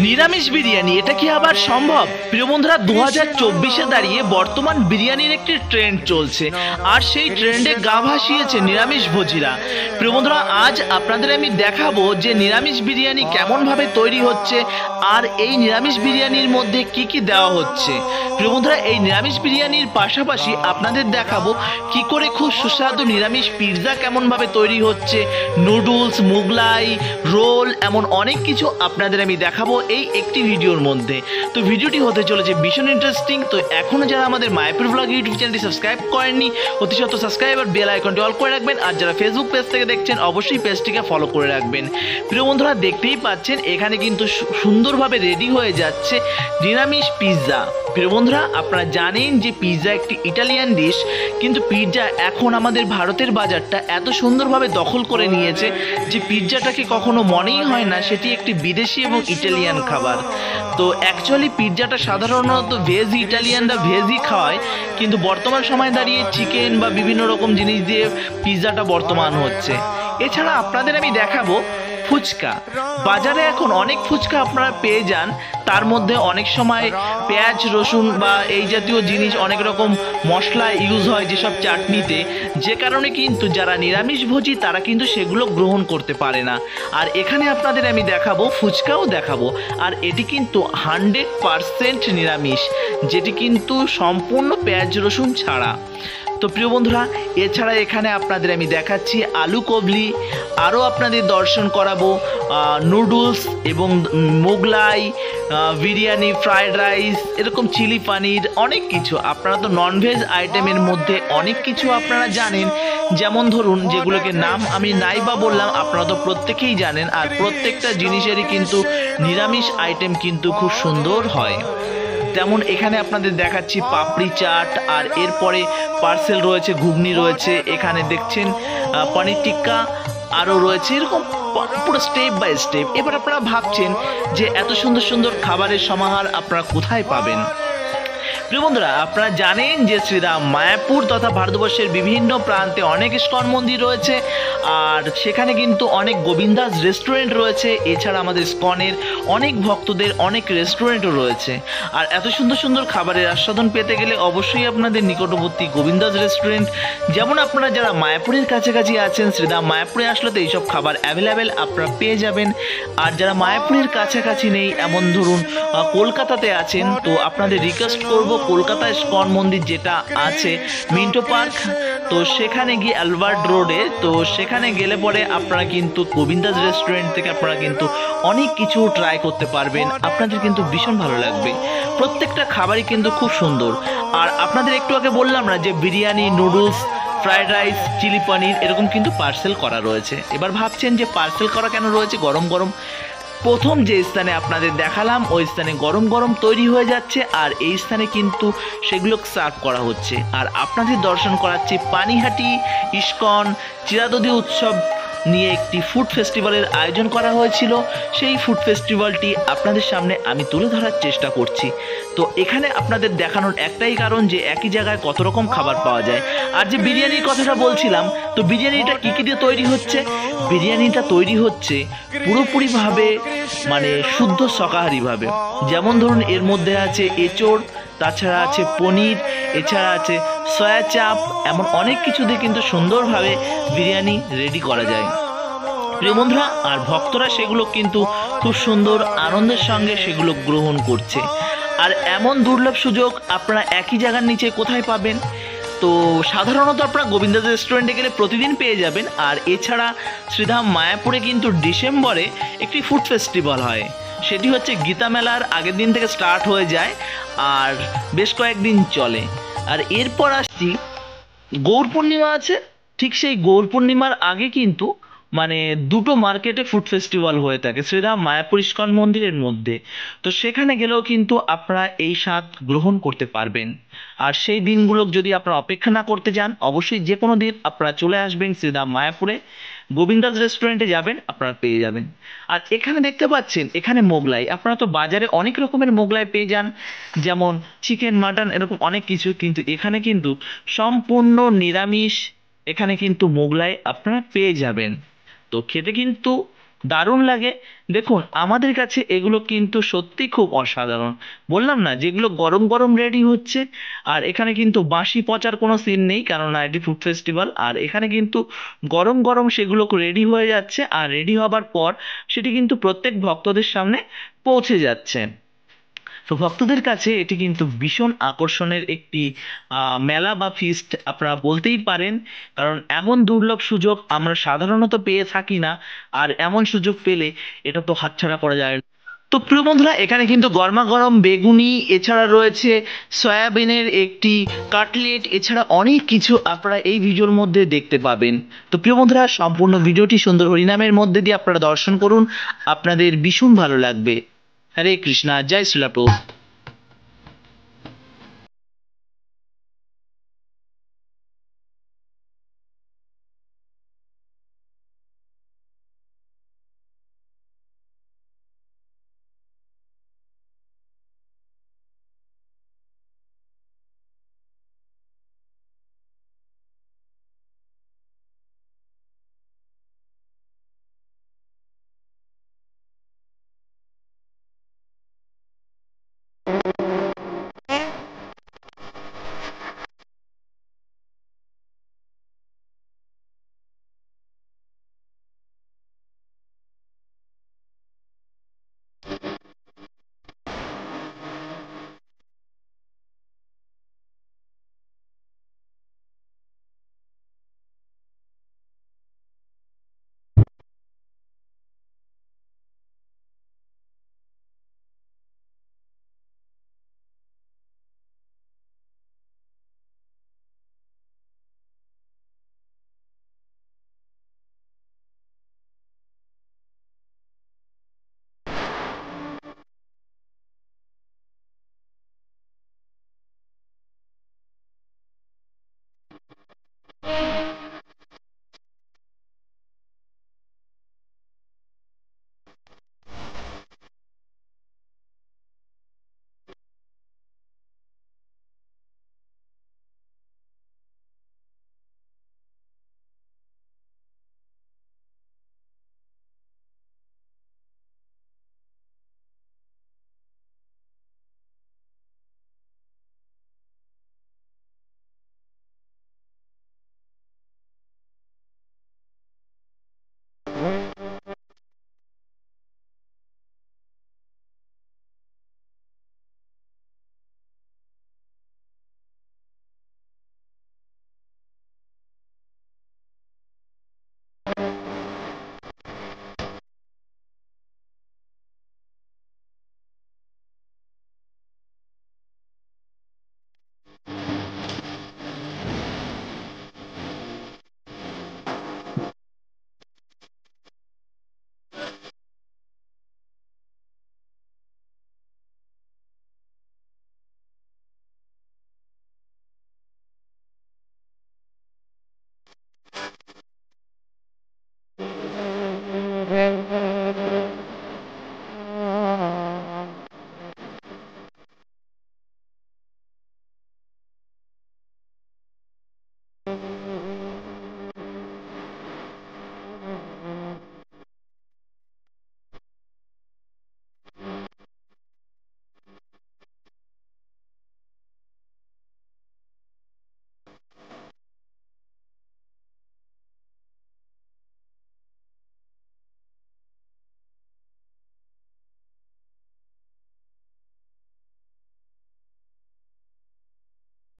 নিরামিষ বিরিয়ানি এটা কি আবার সম্ভব? প্রিয় বন্ধুরা, 2024-এ দাঁড়িয়ে বর্তমান বিরিয়ানির একটি ট্রেন্ড চলছে, আর সেই ট্রেন্ডে গা ভাসিয়েছে নিরামিষ ভোজীরা। প্রিয় বন্ধুরা, আজ আপনাদের আমি দেখাবো যে নিরামিষ বিরিয়ানি কেমনভাবে তৈরি হচ্ছে আর এই নিরামিষ বিরিয়ানির মধ্যে কি কি দেওয়া হচ্ছে। প্রিয় বন্ধুরা, এই নিরামিষ বিরিয়ানির পাশাপাশি আপনাদের দেখাবো কি করে খুব সুস্বাদু নিরামিষ পিৎজা কেমনভাবে তৈরি হচ্ছে, নুডলস, মুগলাই, রোল, এমন অনেক কিছু আপনাদের আমি দেখাবো এই একটি ভিডিওর মধ্যে। তো ভিডিওটি হতে চলেছে ভীষণ ইন্টারেস্টিং। তো এখনও যারা আমাদের মায়াপুর ব্লগ ইউটিউব চ্যানেলটি সাবস্ক্রাইব করেননি, অতি সত্ত্বর সাবস্ক্রাইব আর বেল আইকনটি অল করে রাখবেন। আর যারা ফেসবুক পেজ থেকে দেখছেন অবশ্যই পেজটিকে ফলো করে রাখবেন। প্রিয় বন্ধুরা, দেখতেই পাচ্ছেন এখানে কিন্তু সুন্দরভাবে রেডি হয়ে যাচ্ছে নিরামিষ পিৎজা। প্রিয় বন্ধুরা, আপনারা জানেন যে পিৎজা একটি ইটালিয়ান ডিশ, কিন্তু পিৎজা এখন আমাদের ভারতের বাজারটা এত সুন্দরভাবে দখল করে নিয়েছে যে পিৎজাটাকে কখনো মনেই হয় না সেটি একটি বিদেশি এবং ইটালিয়ান খাবার। তো অ্যাকচুয়ালি পিৎজাটা সাধারণত ভেজ ইটালিয়ানরা ভেজই খাওয়ায়, কিন্তু বর্তমান সময় দাঁড়িয়ে চিকেন বা বিভিন্ন রকম জিনিস দিয়ে পিৎজাটা বর্তমান হচ্ছে। এছাড়া আপনাদের আমি দেখাবো ফুচকা। বাজারে এখন অনেক ফুচকা আপনারা পেয়ে যান, তার মধ্যে অনেক সময় পেঁয়াজ, রসুন বা এই জাতীয় জিনিস, অনেক রকম মশলা ইউজ হয় যেসব চাটনিতে, যে কারণে কিন্তু যারা নিরামিষভোজী তারা কিন্তু সেগুলো গ্রহণ করতে পারে না। আর এখানে আপনাদের আমি দেখাবো ফুচকাও দেখাবো, আর এটি কিন্তু 100% নিরামিষ, যেটি কিন্তু সম্পূর্ণ পেঁয়াজ রসুন ছাড়া। তো প্রিয় বন্ধুরা, এছাড়া এখানে আপনাদের আমি দেখাচ্ছি আলু কবলি, আরও আপনাদের দর্শন করাবো নুডলস এবং মোগলাই, বিরিয়ানি, ফ্রায়েড রাইস, এরকম চিলি পানির, অনেক কিছু। আপনারা তো ননভেজ আইটেমের মধ্যে অনেক কিছু আপনারা জানেন, যেমন ধরুন যেগুলোকে নাম আমি নাই বা বললাম, আপনারা তো প্রত্যেকেই জানেন। আর প্রত্যেকটা জিনিসেরই কিন্তু নিরামিষ আইটেম কিন্তু খুব সুন্দর হয়। যেমন এখানে আপনাদের দেখাচ্ছি পাপড়ি চাট, আর এরপরে পার্সেল রয়েছে, ঘুগনি রয়েছে, এখানে দেখছেন পনির টিক্কা আরও রয়েছে, এরকম পুরো স্টেপ বাই স্টেপ। এবার আপনারা ভাবছেন যে এত সুন্দর সুন্দর খাবারের সমাহার আপনারা কোথায় পাবেন। প্রিয় বন্ধুরা, আপনারা জানেন যে শ্রীরাম মায়াপুর তথা ভারতবর্ষের বিভিন্ন প্রান্তে অনেক ইস্কন মন্দির রয়েছে, আর সেখানে কিন্তু অনেক গোবিন্দাস রেস্টুরেন্ট রয়েছে। এছাড়া আমাদের ইস্কনের অনেক ভক্তদের অনেক রেস্টুরেন্টও রয়েছে। আর এত সুন্দর সুন্দর খাবারের আস্বাদন পেতে গেলে অবশ্যই আপনাদের নিকটবর্তী গোবিন্দাস রেস্টুরেন্ট, যেমন আপনারা যারা মায়াপুরের কাছাকাছি আছেন, শ্রীরাম মায়াপুরে আসলে তো এইসব খাবার অ্যাভেলেবেল আপনারা পেয়ে যাবেন। আর যারা মায়াপুরের কাছাকাছি নেই, এমন ধরুন কলকাতাতে আছেন, তো আপনাদের রিকোয়েস্ট করব কলকাতা ইস্কন মন্দির যেটা আছে মিন্টো পার্ক, তো সেখানে গিয়ে অ্যালবার্ট রোডে, তো সেখানে গেলে পরে আপনারা কিন্তু গোবিন্দাস রেস্টুরেন্ট থেকে আপনারা কিন্তু অনেক কিছু ট্রাই করতে পারবেন। আপনাদের কিন্তু ভীষণ ভালো লাগবে, প্রত্যেকটা খাবারই কিন্তু খুব সুন্দর। আর আপনাদের একটু আগে বললাম না যে biryani, noodles, fried rice, chilli paneer এরকম কিন্তু পার্সেল করা রয়েছে। এবার ভাবছেন যে পার্সেল করা কেন রয়েছে গরম গরম? প্রথম যে স্থানে আপনাদের দেখালাম ওই স্থানে গরম গরম তৈরি হয়ে যাচ্ছে, আর এই স্থানে কিন্তু সেগুলো সার্ভ করা হচ্ছে। আর আপনাদের দর্শন করাচ্ছি পানিহাটি ইস্কন চিরাদধি উৎসব নিয়ে একটি ফুড ফেস্টিভ্যালের আয়োজন করা হয়েছিল। সেই ফুড ফেস্টিভ্যালটি আপনাদের সামনে আমি তুলে ধরার চেষ্টা করছি। তো এখানে আপনাদের দেখানোর একটাই কারণ যে একই জায়গায় কত রকম খাবার পাওয়া যায়। আর যে বিরিয়ানির কথাটা বলছিলাম, তো বিরিয়ানিটা কী কী দিয়ে তৈরি হচ্ছে? বিরিয়ানিটা তৈরি হচ্ছে পুরোপুরিভাবে মানে শুদ্ধ শাকাহারিভাবে। যেমন ধরুন এর মধ্যে আছে এঁচোড়, তাছাড়া আছে পনির, এছাড়া আছে সয়া চাপ, এমন অনেক কিছু দিয়ে কিন্তু সুন্দরভাবে বিরিয়ানি রেডি করা যায়। প্রিয় বন্ধুরা, আর ভক্তরা সেগুলো কিন্তু খুব সুন্দর আনন্দের সঙ্গে সেগুলো গ্রহণ করছে। আর এমন দুর্লভ সুযোগ আপনারা একই জায়গার নিচে কোথায় পাবেন? তো সাধারণত আপনারা গোবিন্দাস রেস্টুরেন্টে গেলে প্রতিদিন পেয়ে যাবেন। আর এছাড়া শ্রীধাম মায়াপুরে কিন্তু ডিসেম্বরে একটি ফুড ফেস্টিভ্যাল হয়, সেটি হচ্ছে গীতা মেলার আগের দিন থেকে স্টার্ট হয়ে যায় আর বেশ কয়েকদিন চলে। আর এরপর আসছি গৌর পূর্ণিমা আছে, ঠিক সেই গৌর পূর্ণিমার আগে কিন্তু মানে দুটো মার্কেটে ফুড ফেস্টিভ্যাল হয়ে থাকে শ্রীরাম মায়াপুর ইস্কন মন্দিরের মধ্যে। তো সেখানে গেলেও কিন্তু আপনারা এই স্বাদ গ্রহণ করতে পারবেন। আর সেই দিনগুলো যদি আপনারা অপেক্ষা না করতে যান, অবশ্যই যে কোনো দিন আপনারা চলে আসবেন শ্রীরাম মায়াপুরে, গোবিন্দাস রেস্টুরেন্টে যাবেন, আপনারা পেয়ে যাবেন। আর এখানে দেখতে পাচ্ছেন এখানে মোগলাই, আপনারা তো বাজারে অনেক রকমের মোগলাই পেয়ে যান, যেমন চিকেন, মাটন, এরকম অনেক কিছু, কিন্তু এখানে কিন্তু সম্পূর্ণ নিরামিষ। এখানে কিন্তু মোগলাই আপনারা পেয়ে যাবেন। তো খেতে কিন্তু দারুণ লাগে। দেখুন আমাদের কাছে এগুলো কিন্তু সত্যি খুব অসাধারণ। বললাম না যেগুলো গরম গরম রেডি হচ্ছে, আর এখানে কিন্তু বাসি পচার কোনো সিন নেই, কারণ এটি ফুড ফেস্টিভ্যাল। আর এখানে কিন্তু গরম গরম সেগুলো রেডি হয়ে যাচ্ছে, আর রেডি হবার পর সেটি কিন্তু প্রত্যেক ভক্তদের সামনে পৌঁছে যাচ্ছে। তো ভক্তদের কাছে এটি কিন্তু ভীষণ আকর্ষণের একটি মেলা বা ফিস্ট আপনারা বলতেই পারেন, কারণ এমন দুর্লভ সুযোগ আমরা সাধারণত পেয়ে থাকি না। আর এমন সুযোগ পেলে এটা তো হাতছাড়া করা যায় না। তো প্রিয় বন্ধুরা, এখানে কিন্তু গরমা গরম বেগুনি, এছাড়া রয়েছে সয়াবিনের একটি কাটলেট, এছাড়া অনেক কিছু আপনারা এই ভিডিওর মধ্যে দেখতে পাবেন। তো প্রিয় বন্ধুরা, সম্পূর্ণ ভিডিওটি সুন্দর হরিনামের মধ্যে দিয়ে আপনারা দর্শন করুন, আপনাদের ভীষণ ভালো লাগবে। হরে কৃষ্ণা, জয় শ্রীলা প্রভু।